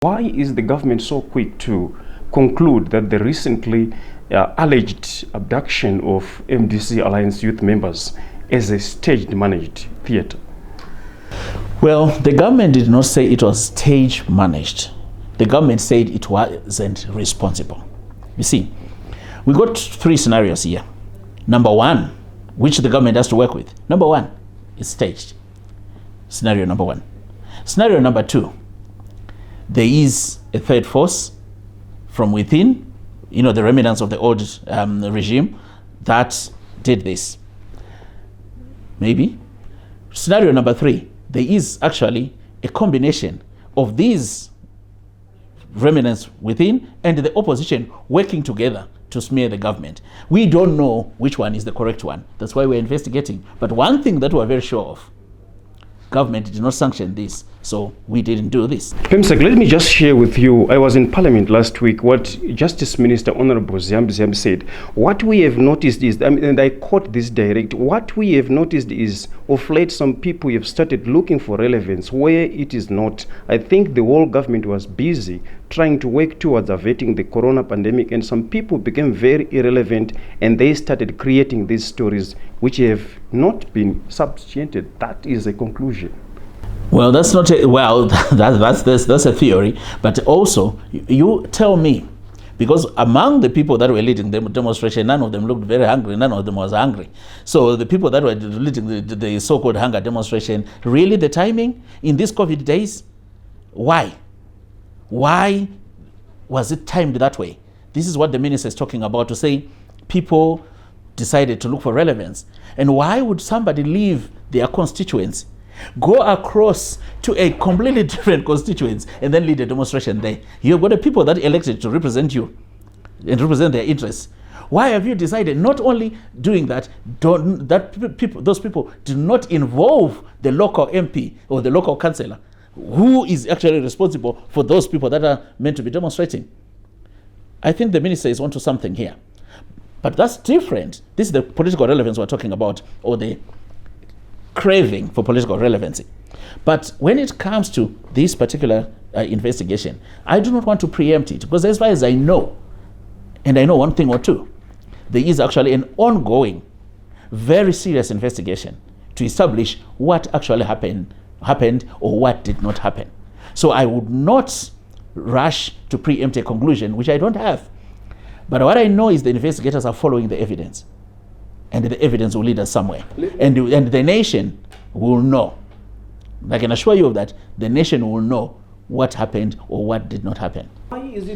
Why is the government so quick to conclude that the recently alleged abduction of MDC Alliance youth members is a staged managed theatre? Well, the government did not say it was stage managed. The government said it wasn't responsible. You see, we got three scenarios here. Number one, which the government has to work with. Number one, it's staged. Scenario number one. Scenario number two, there is a third force from within, the remnants of the old regime that did this. Maybe. Scenario number three, there is actually a combination of these remnants within and the opposition working together to smear the government. We don't know which one is the correct one. That's why we're investigating. But one thing that we're very sure of, government did not sanction this, so we didn't do this. Pemsek, let me just share with you, I was in Parliament last week, what Justice Minister Honorable Ziam said. What we have noticed is, and I quote this direct, what we have noticed is, of late some people have started looking for relevance where it is not. I think the whole government was busy trying to work towards averting the corona pandemic, and some people became very irrelevant and they started creating these stories which have not been substantiated. That is a conclusion. Well, that's not that's a theory, but also you tell me, because among the people that were leading the demonstration, none of them looked very hungry, none of them was hungry. So the people that were leading the so-called hunger demonstration, really the timing in these COVID days, why? Why was it timed that way? This is what the minister is talking about, to say people decided to look for relevance. And why would somebody leave their constituents, go across to a completely different constituents, and then lead a demonstration there? You've got the people that elected to represent you and represent their interests. Why have you decided not only doing that, those people do not involve the local MP or the local councillor, who is actually responsible for those people that are meant to be demonstrating? I think the minister is onto something here. But that's different. This is the political relevance we're talking about, or the craving for political relevancy. But when it comes to this particular investigation, I do not want to preempt it, because as far as I know, and I know one thing or two, there is actually an ongoing, very serious investigation to establish what actually happened or what did not happen. So I would not rush to preempt a conclusion which I don't have. But what I know is the investigators are following the evidence, and the evidence will lead us somewhere. And the nation will know. I can assure you of that. The nation will know what happened or what did not happen. Why is it